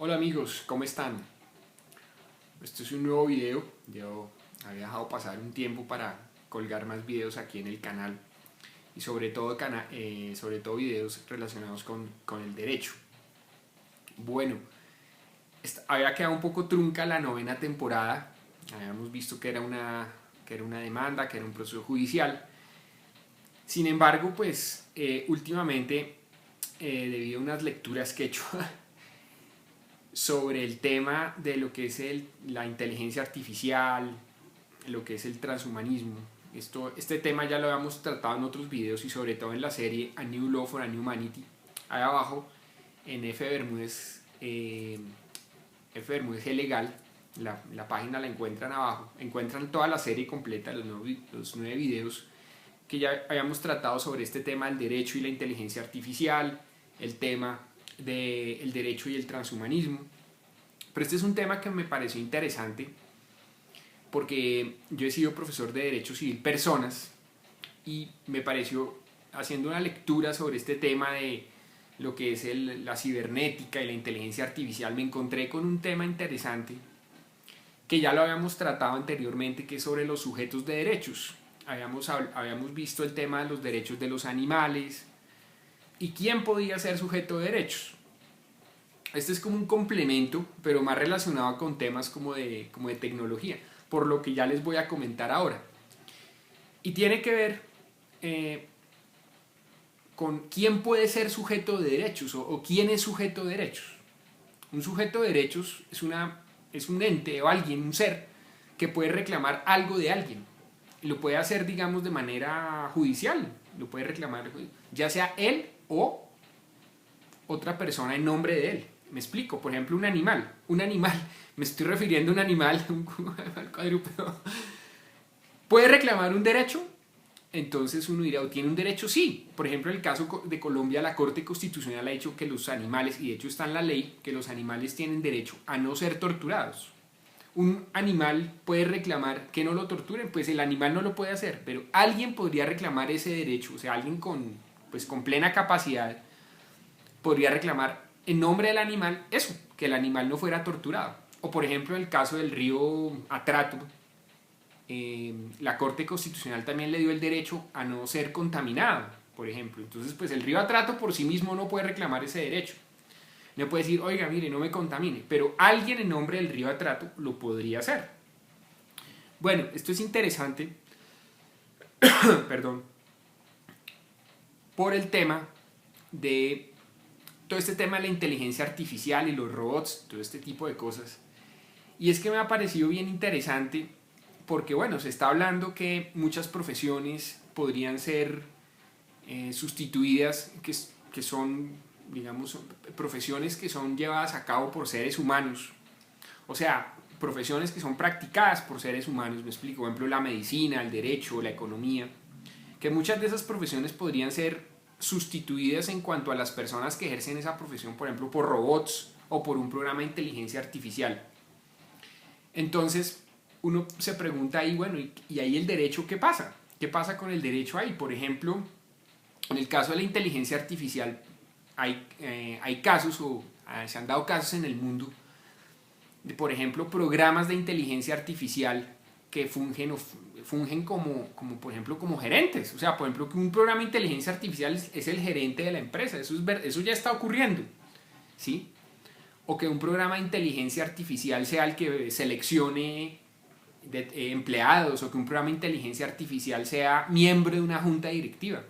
Hola amigos, ¿cómo están? Este es un nuevo video. Yo había dejado pasar un tiempo para colgar más videos aquí en el canal y sobre todo videos relacionados con el derecho. Bueno, había quedado un poco trunca la novena temporada. Habíamos visto que era una demanda, que era un proceso judicial. Sin embargo, pues últimamente, debido a unas lecturas que he hecho sobre el tema de lo que es la inteligencia artificial, lo que es el transhumanismo. Este tema ya lo habíamos tratado en otros videos y sobre todo en la serie A New Law for a New Humanity. Ahí abajo, en F. Bermúdez G Legal, la página la encuentran abajo. Encuentran toda la serie completa, los 9 videos que ya habíamos tratado sobre este tema del derecho y la inteligencia artificial, el tema del derecho y el transhumanismo. Pero este es un tema que me pareció interesante porque yo he sido profesor de Derecho Civil Personas y me pareció, haciendo una lectura sobre este tema de lo que es la cibernética y la inteligencia artificial, me encontré con un tema interesante que ya lo habíamos tratado anteriormente, que es sobre los sujetos de derechos. Habíamos visto el tema de los derechos de los animales y quién podía ser sujeto de derechos. Este es como un complemento, pero más relacionado con temas como de tecnología, por lo que ya les voy a comentar ahora. Y tiene que ver con quién puede ser sujeto de derechos o quién es sujeto de derechos. Un sujeto de derechos es un ente o alguien, un ser, que puede reclamar algo de alguien. Y lo puede hacer, digamos, de manera judicial. Lo puede reclamar ya sea él o otra persona en nombre de él. Me explico, por ejemplo, un animal, me estoy refiriendo a un animal, un cuadrúpedo, ¿puede reclamar un derecho? Entonces uno dirá, ¿o tiene un derecho? Sí. Por ejemplo, en el caso de Colombia, la Corte Constitucional ha dicho que los animales, y de hecho está en la ley, que los animales tienen derecho a no ser torturados. Un animal puede reclamar que no lo torturen, pues el animal no lo puede hacer, pero alguien podría reclamar ese derecho, o sea, alguien con plena capacidad podría reclamar en nombre del animal eso, que el animal no fuera torturado. O por ejemplo, en el caso del río Atrato, la Corte Constitucional también le dio el derecho a no ser contaminado, por ejemplo. Entonces, pues el río Atrato por sí mismo no puede reclamar ese derecho. No puede decir, oiga, mire, no me contamine, pero alguien en nombre del río Atrato lo podría hacer. Bueno, esto es interesante, perdón, por el tema de todo este tema de la inteligencia artificial y los robots, todo este tipo de cosas. Y es que me ha parecido bien interesante porque, bueno, se está hablando que muchas profesiones podrían ser sustituidas, que son, digamos, profesiones que son llevadas a cabo por seres humanos. O sea, profesiones que son practicadas por seres humanos, me explico, por ejemplo, la medicina, el derecho, la economía, que muchas de esas profesiones podrían ser sustituidas en cuanto a las personas que ejercen esa profesión, por ejemplo, por robots o por un programa de inteligencia artificial. Entonces, uno se pregunta ahí, bueno, ¿y ahí el derecho qué pasa? ¿Qué pasa con el derecho ahí? Por ejemplo, en el caso de la inteligencia artificial, hay casos, se han dado casos en el mundo, de, por ejemplo, programas de inteligencia artificial que fungen como, por ejemplo, como gerentes. O sea, por ejemplo, que un programa de inteligencia artificial es el gerente de la empresa. Eso ya está ocurriendo, ¿sí? O que un programa de inteligencia artificial sea el que seleccione empleados, o que un programa de inteligencia artificial sea miembro de una junta directiva.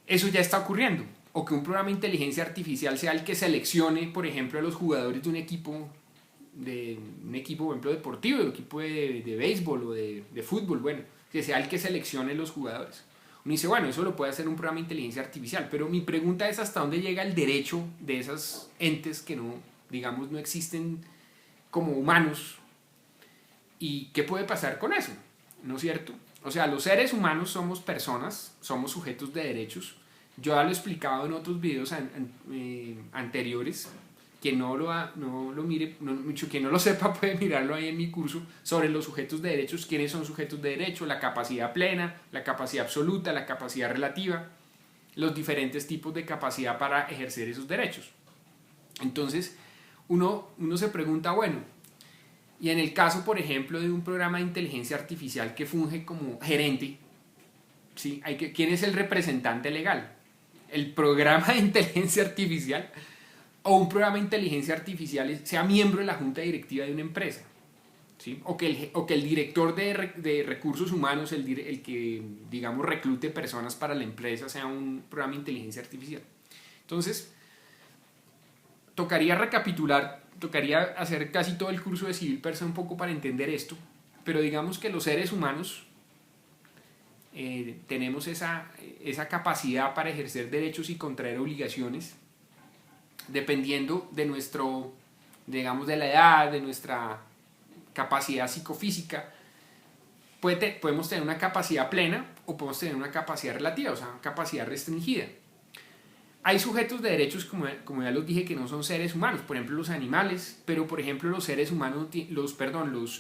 Eso ya está ocurriendo. O que un programa de inteligencia artificial sea el que seleccione, por ejemplo, a los jugadores de un equipo, por ejemplo, deportivo, de un equipo de béisbol o de fútbol, bueno, que sea el que seleccione los jugadores. Uno dice, bueno, eso lo puede hacer un programa de inteligencia artificial, pero mi pregunta es hasta dónde llega el derecho de esos entes que no, digamos, no existen como humanos y qué puede pasar con eso, ¿no es cierto? O sea, los seres humanos somos personas, somos sujetos de derechos. Yo ya lo he explicado en otros videos anteriores. Quien no lo mire, quien no lo sepa puede mirarlo ahí en mi curso sobre los sujetos de derechos, quiénes son sujetos de derecho, la capacidad plena, la capacidad absoluta, la capacidad relativa, los diferentes tipos de capacidad para ejercer esos derechos. Entonces, uno se pregunta, bueno, y en el caso, por ejemplo, de un programa de inteligencia artificial que funge como gerente, ¿sí? ¿Quién es el representante legal? ¿El programa de inteligencia artificial o un programa de inteligencia artificial sea miembro de la junta directiva de una empresa? ¿Sí? O que el director de recursos humanos, el que, digamos, reclute personas para la empresa, sea un programa de inteligencia artificial. Entonces, tocaría recapitular, tocaría hacer casi todo el curso de Civil Per Se un poco para entender esto, pero digamos que los seres humanos tenemos esa capacidad para ejercer derechos y contraer obligaciones dependiendo de nuestro, digamos, de la edad, de nuestra capacidad psicofísica. Podemos tener una capacidad plena o podemos tener una capacidad relativa, o sea, una capacidad restringida. Hay sujetos de derechos, como ya los dije, que no son seres humanos, por ejemplo los animales, pero por ejemplo los seres humanos,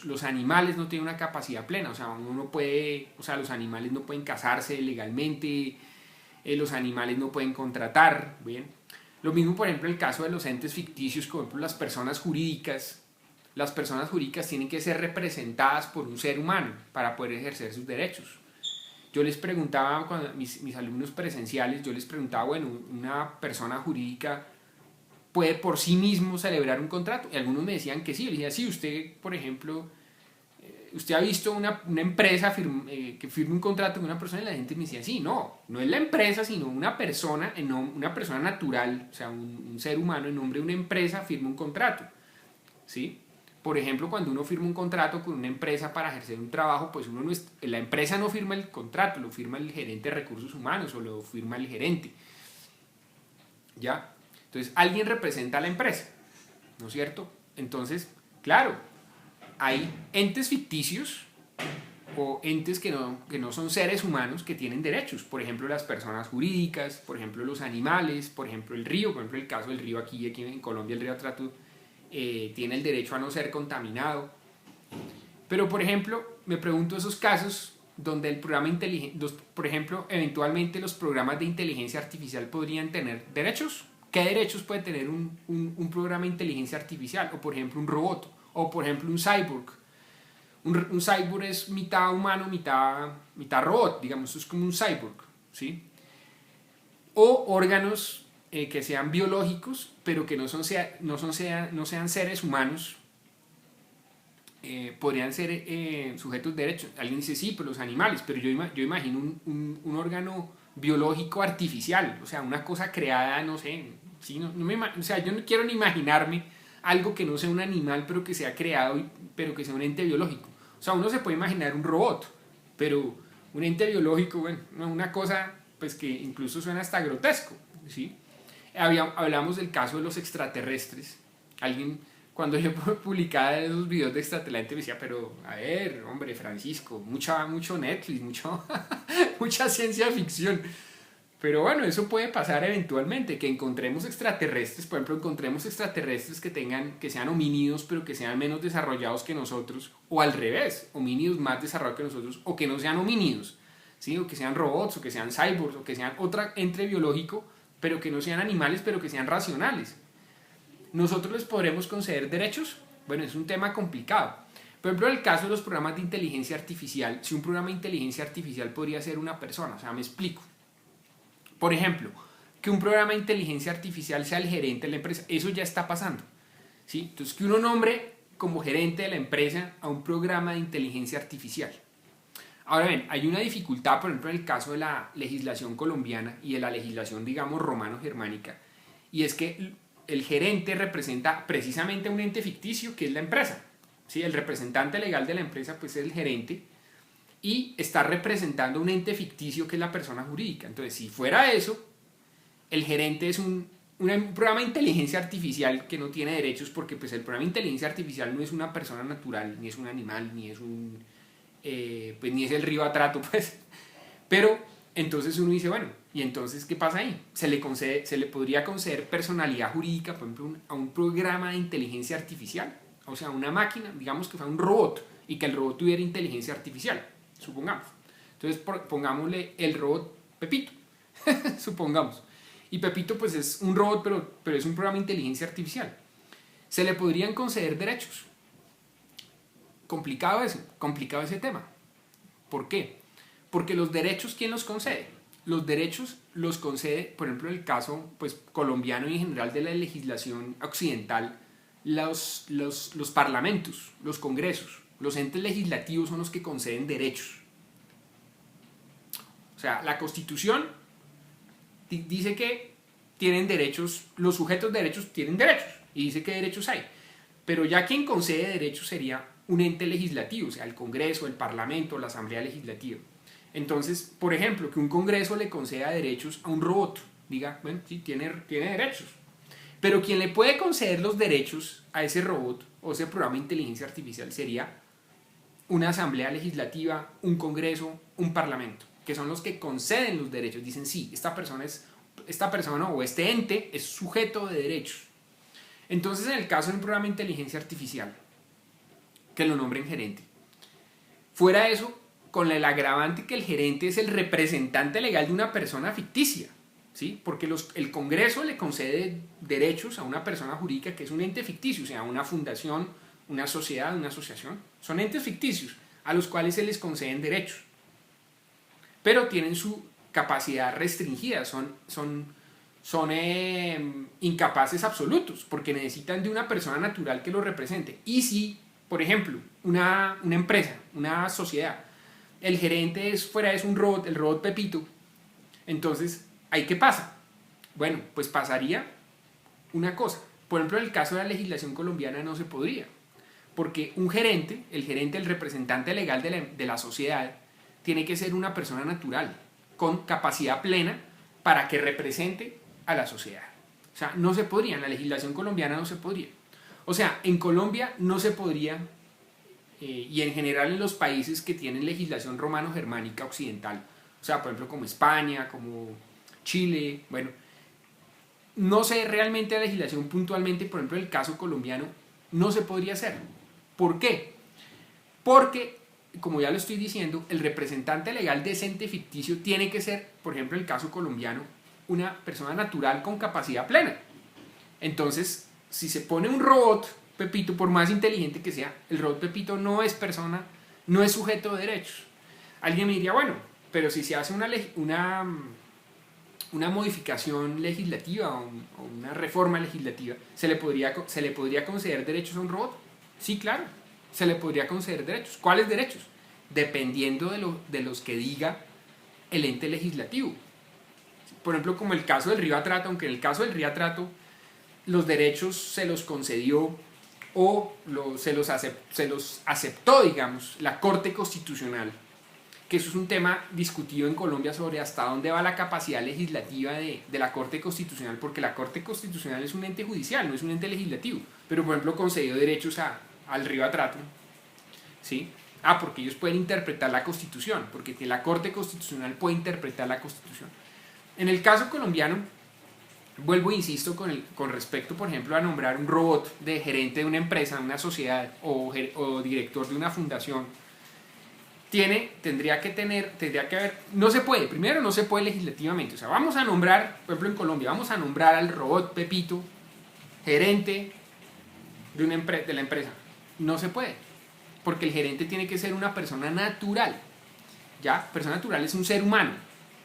los animales no tienen una capacidad plena, o sea, los animales no pueden casarse legalmente, los animales no pueden contratar, ¿bien? Lo mismo, por ejemplo, el caso de los entes ficticios, como por ejemplo las personas jurídicas. Las personas jurídicas tienen que ser representadas por un ser humano para poder ejercer sus derechos. Yo les preguntaba, cuando mis alumnos presenciales, yo les preguntaba, bueno, ¿una persona jurídica puede por sí mismo celebrar un contrato? Y algunos me decían que sí. Yo les decía, sí, usted, por ejemplo, usted ha visto una empresa que firme un contrato con una persona, y la gente me decía, sí, no es la empresa, sino una persona natural, o sea, un ser humano en nombre de una empresa firma un contrato, ¿sí? Por ejemplo, cuando uno firma un contrato con una empresa para ejercer un trabajo, pues la empresa no firma el contrato, lo firma el gerente de recursos humanos o lo firma el gerente. ¿Ya? Entonces, alguien representa a la empresa, ¿no es cierto? Entonces, claro, hay entes ficticios o entes que no son seres humanos que tienen derechos. Por ejemplo, las personas jurídicas, por ejemplo, los animales, por ejemplo, el río, por ejemplo, el caso del río aquí en Colombia, el río Atrato, tiene el derecho a no ser contaminado. Pero, por ejemplo, me pregunto esos casos donde el programa por ejemplo, eventualmente los programas de inteligencia artificial podrían tener derechos. ¿Qué derechos puede tener un programa de inteligencia artificial? O, por ejemplo, un robot. O, por ejemplo, un cyborg. Un cyborg es mitad humano, mitad robot. Digamos, eso es como un cyborg, ¿sí? O órganos que sean biológicos, pero que no sean seres humanos, podrían ser sujetos de derechos. Alguien dice, sí, pero los animales, pero yo imagino un órgano biológico artificial, o sea, una cosa creada, no sé, ¿sí? O sea, yo no quiero ni imaginarme algo que no sea un animal, pero que sea creado, pero que sea un ente biológico. O sea, uno se puede imaginar un robot, pero un ente biológico, bueno, una cosa pues que incluso suena hasta grotesco, ¿sí? Hablamos del caso de los extraterrestres. Alguien, cuando yo publicaba esos videos de extraterrestres, me decía, pero a ver, hombre, Francisco, mucho Netflix, mucha ciencia ficción. Pero bueno, eso puede pasar eventualmente, que encontremos extraterrestres, por ejemplo, encontremos extraterrestres que sean homínidos, pero que sean menos desarrollados que nosotros, o al revés, homínidos más desarrollados que nosotros, o que no sean homínidos, ¿sí? O que sean robots, o que sean cyborgs, o que sean otro ente biológico, pero que no sean animales, pero que sean racionales. ¿Nosotros les podremos conceder derechos? Bueno, es un tema complicado. Por ejemplo, en el caso de los programas de inteligencia artificial, si un programa de inteligencia artificial podría ser una persona, o sea, me explico. Por ejemplo, que un programa de inteligencia artificial sea el gerente de la empresa, eso ya está pasando, ¿sí? Entonces, que uno nombre como gerente de la empresa a un programa de inteligencia artificial. Ahora bien, hay una dificultad, por ejemplo, en el caso de la legislación colombiana y de la legislación, digamos, romano-germánica, y es que el gerente representa precisamente un ente ficticio que es la empresa, ¿sí? El representante legal de la empresa pues es el gerente y está representando un ente ficticio que es la persona jurídica. Entonces, si fuera eso, el gerente es un programa de inteligencia artificial que no tiene derechos porque pues el programa de inteligencia artificial no es una persona natural, ni es un animal, ni es pues ni es el río Atrato, pues. Pero entonces uno dice, bueno, ¿y entonces qué pasa ahí? Se le podría conceder personalidad jurídica, por ejemplo, a un programa de inteligencia artificial, o sea, una máquina, digamos que fuera un robot, y que el robot tuviera inteligencia artificial, supongamos. Entonces pongámosle el robot Pepito, supongamos. Y Pepito pues es un robot, pero es un programa de inteligencia artificial. se le podrían conceder derechos. Complicado ese tema. ¿Por qué? Porque los derechos, ¿quién los concede? Los derechos los concede, por ejemplo, en el caso pues, colombiano y en general de la legislación occidental, los parlamentos, los congresos, los entes legislativos son los que conceden derechos. O sea, la Constitución dice que tienen derechos, los sujetos de derechos tienen derechos, y dice qué derechos hay. Pero ya quien concede derechos sería un ente legislativo, o sea, el Congreso, el Parlamento, la Asamblea Legislativa. Entonces, por ejemplo, que un Congreso le conceda derechos a un robot, diga, bueno, sí, tiene derechos. Pero quien le puede conceder los derechos a ese robot o ese programa de inteligencia artificial sería una Asamblea Legislativa, un Congreso, un Parlamento, que son los que conceden los derechos. Dicen, sí, esta persona o este ente es sujeto de derechos. Entonces, en el caso de un programa de inteligencia artificial, que lo nombren gerente, fuera eso, con el agravante que el gerente es el representante legal de una persona ficticia, ¿sí? Porque el Congreso le concede derechos a una persona jurídica que es un ente ficticio, o sea, una fundación, una sociedad, una asociación. Son entes ficticios a los cuales se les conceden derechos, pero tienen su capacidad restringida, son incapaces absolutos, porque necesitan de una persona natural que los represente. Y si, por ejemplo, una empresa, una sociedad, el gerente fuera un robot, el robot Pepito, entonces, ¿ahí qué pasa? Bueno, pues pasaría una cosa. Por ejemplo, en el caso de la legislación colombiana no se podría, porque un gerente, el representante legal de la sociedad, tiene que ser una persona natural, con capacidad plena para que represente a la sociedad. O sea, no se podría, en la legislación colombiana no se podría. O sea, en Colombia no se podría, y en general en los países que tienen legislación romano-germánica occidental, o sea, por ejemplo, como España, como Chile, bueno, no sé realmente la legislación puntualmente, por ejemplo, en el caso colombiano, no se podría hacer. ¿Por qué? Porque, como ya lo estoy diciendo, el representante legal de ese ente ficticio tiene que ser, por ejemplo, en el caso colombiano, una persona natural con capacidad plena. Entonces, si se pone un robot Pepito, por más inteligente que sea, el robot Pepito no es persona, no es sujeto de derechos. Alguien me diría, bueno, pero si se hace una modificación legislativa o una reforma legislativa, ¿se le podría conceder derechos a un robot? Sí, claro, se le podría conceder derechos. ¿Cuáles derechos? Dependiendo de los que diga el ente legislativo. Por ejemplo, como el caso del Río Atrato, aunque en el caso del Río Atrato los derechos se los concedió o se los aceptó, digamos, la Corte Constitucional, que eso es un tema discutido en Colombia sobre hasta dónde va la capacidad legislativa de la Corte Constitucional, porque la Corte Constitucional es un ente judicial, no es un ente legislativo, pero por ejemplo concedió derechos al Río Atrato, ¿sí? Porque ellos pueden interpretar la Constitución, porque la Corte Constitucional puede interpretar la Constitución. En el caso colombiano, vuelvo e insisto con respecto, por ejemplo, a nombrar un robot de gerente de una empresa, de una sociedad o director de una fundación. Tendría que haber, no se puede, primero no se puede legislativamente. O sea, vamos a nombrar, por ejemplo en Colombia, vamos a nombrar al robot Pepito gerente de la empresa. No se puede, porque el gerente tiene que ser una persona natural. ¿Ya? Persona natural es un ser humano,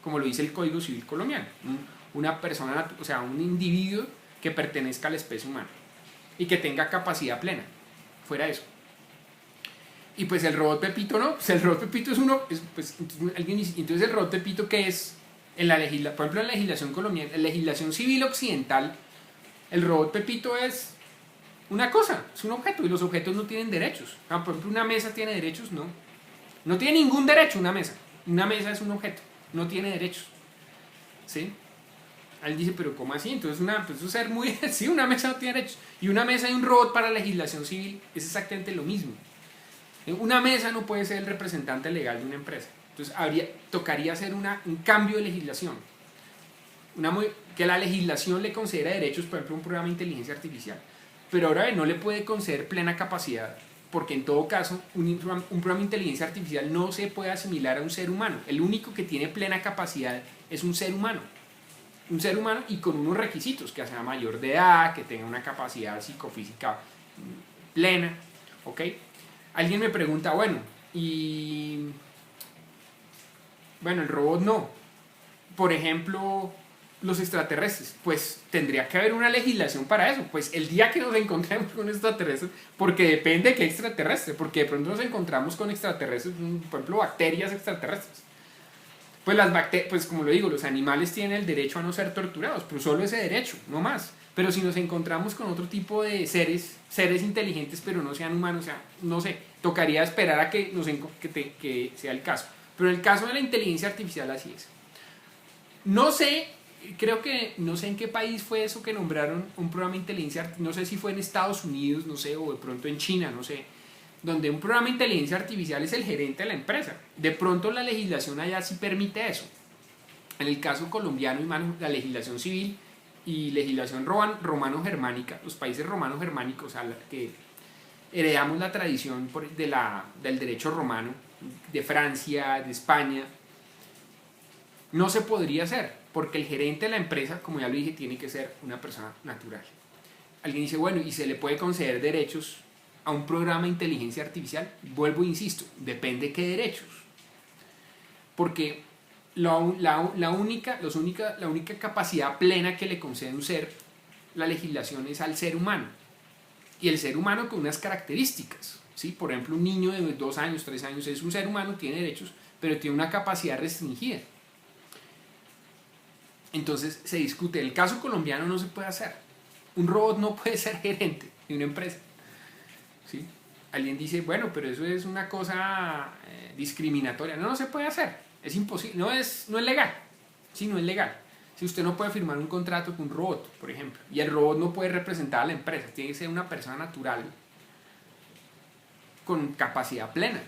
como lo dice el Código Civil colombiano. Una persona, o sea, un individuo que pertenezca a la especie humana y que tenga capacidad plena, fuera de eso. Y pues el robot Pepito no, pues el robot Pepito es uno, entonces el robot Pepito ¿qué es? Por ejemplo en la legislación colombiana, en la legislación civil occidental, el robot Pepito es una cosa, es un objeto, y los objetos no tienen derechos. Por ejemplo, una mesa tiene derechos, no tiene ningún derecho una mesa es un objeto, no tiene derechos, ¿sí? Él dice, pero ¿cómo así? Entonces, eso ser muy... sí, una mesa no tiene derechos. Y una mesa y un robot para la legislación civil es exactamente lo mismo. Una mesa no puede ser el representante legal de una empresa. Entonces, tocaría hacer un cambio de legislación. Que la legislación le concediera derechos, por ejemplo, a un programa de inteligencia artificial. Pero ahora no le puede conceder plena capacidad, porque en todo caso, un programa de inteligencia artificial no se puede asimilar a un ser humano. El único que tiene plena capacidad es un ser humano. un ser humano y con unos requisitos, que sea mayor de edad, que tenga una capacidad psicofísica plena, ¿ok? Alguien me pregunta, bueno, y bueno, el robot no. Por ejemplo, los extraterrestres, pues tendría que haber una legislación para eso. Pues el día que nos encontremos con extraterrestres, porque depende de qué extraterrestre, porque de pronto nos encontramos con extraterrestres, por ejemplo, bacterias extraterrestres. Pues las bacterias, pues como lo digo, los animales tienen el derecho a no ser torturados, pero solo ese derecho, no más. Pero si nos encontramos con otro tipo de seres inteligentes, pero no sean humanos, o sea, no sé, tocaría esperar a que, que sea el caso. Pero en el caso de la inteligencia artificial así es. No sé, creo que, no sé en qué país fue eso que nombraron un programa de inteligencia artificial, no sé si fue en Estados Unidos, no sé, o de pronto en China, no sé, donde un programa de inteligencia artificial es el gerente de la empresa. De pronto la legislación allá sí permite eso. En el caso colombiano, la legislación civil y legislación romano-germánica, los países romano-germánicos, a que heredamos la tradición del derecho romano, de Francia, de España, no se podría hacer, porque el gerente de la empresa, como ya lo dije, tiene que ser una persona natural. Alguien dice, bueno, ¿y se le puede conceder derechos a un programa de inteligencia artificial? Vuelvo e insisto, depende de qué derechos. Porque la única capacidad plena que le concede un ser, la legislación, es al ser humano. Y el ser humano con unas características, ¿sí? Por ejemplo, un niño de 2 años, 3 años es un ser humano, tiene derechos, pero tiene una capacidad restringida. Entonces se discute. En el caso colombiano no se puede hacer. Un robot no puede ser gerente de una empresa, ¿sí? Alguien dice, bueno, pero eso es una cosa discriminatoria. No se puede hacer. Es imposible. No es legal. Sí, no es legal. Si usted no puede firmar un contrato con un robot, por ejemplo, y el robot no puede representar a la empresa, tiene que ser una persona natural con capacidad plena.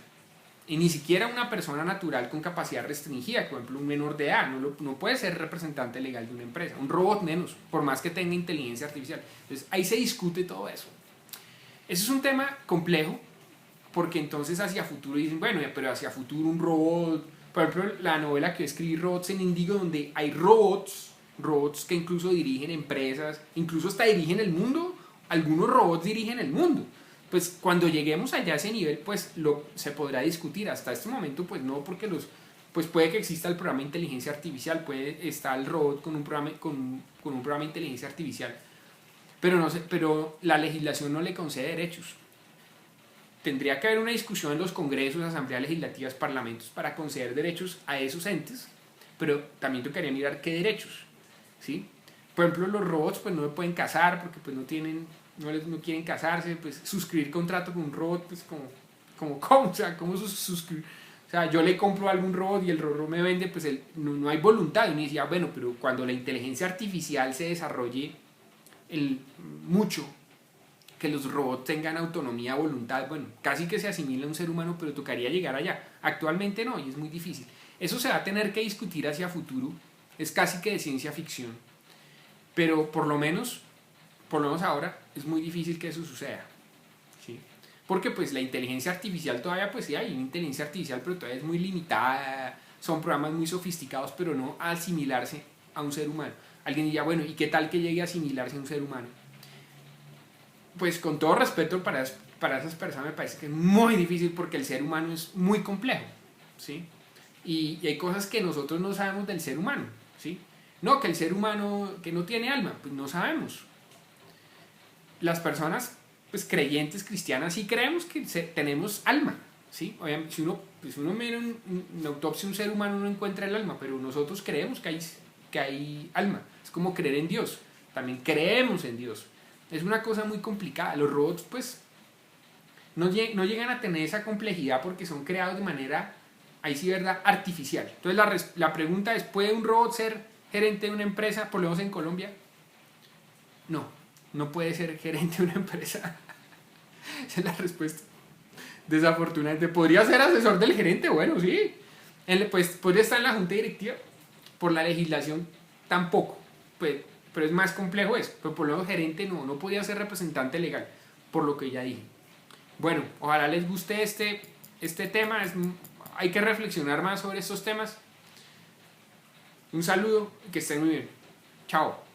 Y ni siquiera una persona natural con capacidad restringida, por ejemplo un menor de edad, no puede ser representante legal de una empresa, un robot menos, por más que tenga inteligencia artificial. Entonces ahí se discute todo eso. Eso es un tema complejo, porque entonces hacia futuro dicen, bueno, pero hacia futuro un robot, por ejemplo la novela que yo escribí, Robots en Índigo, donde hay robots que incluso dirigen empresas, incluso hasta dirigen el mundo, algunos robots dirigen el mundo. Pues cuando lleguemos allá a ese nivel, pues se podrá discutir. Hasta este momento, pues no, porque pues puede que exista el programa de inteligencia artificial, puede estar el robot con un programa de inteligencia artificial, pero la legislación no le concede derechos. Tendría que haber una discusión en los congresos, asambleas legislativas, parlamentos para conceder derechos a esos entes, pero también tocaría mirar qué derechos, ¿sí? Por ejemplo, los robots pues no se pueden casar porque pues no quieren casarse, pues suscribir contrato con un robot, pues ¿cómo? O sea, ¿cómo suscribir? O sea, yo le compro a algún robot y el robot me vende, pues no hay voluntad. Y uno decía, bueno, pero cuando la inteligencia artificial se desarrolle mucho, que los robots tengan autonomía, voluntad, bueno, casi que se asimila a un ser humano, pero tocaría llegar allá. Actualmente no, y es muy difícil. Eso se va a tener que discutir hacia futuro, es casi que de ciencia ficción, pero por lo menos ahora es muy difícil que eso suceda, ¿sí? Porque pues la inteligencia artificial todavía, pues sí hay una inteligencia artificial, pero todavía es muy limitada, son programas muy sofisticados, pero no a asimilarse a un ser humano. Alguien diría, bueno, ¿y qué tal que llegue a asimilarse a un ser humano? Pues con todo respeto para esas personas me parece que es muy difícil, porque el ser humano es muy complejo, ¿sí? Y hay cosas que nosotros no sabemos del ser humano, ¿sí? No, que el ser humano que no tiene alma, pues no sabemos. Las personas pues creyentes cristianas sí creemos que tenemos alma, ¿sí? Obviamente, si uno mira una autopsia de un ser humano no encuentra el alma, pero nosotros creemos que hay alma. Es como creer en Dios, también creemos en Dios. Es una cosa muy complicada. Los robots pues no llegan a tener esa complejidad porque son creados de manera, ahí sí, ¿verdad?, artificial. Entonces la pregunta es, ¿puede un robot ser gerente de una empresa, por lo menos en Colombia? No puede ser gerente de una empresa. Esa es la respuesta. Desafortunadamente. ¿Podría ser asesor del gerente? Bueno, sí. Pues podría estar en la junta directiva. Por la legislación tampoco. Pues, pero es más complejo eso. Pero por lo menos gerente no podía ser representante legal, por lo que ya dije. Bueno, ojalá les guste este tema. Hay que reflexionar más sobre estos temas. Un saludo y que estén muy bien. Chao.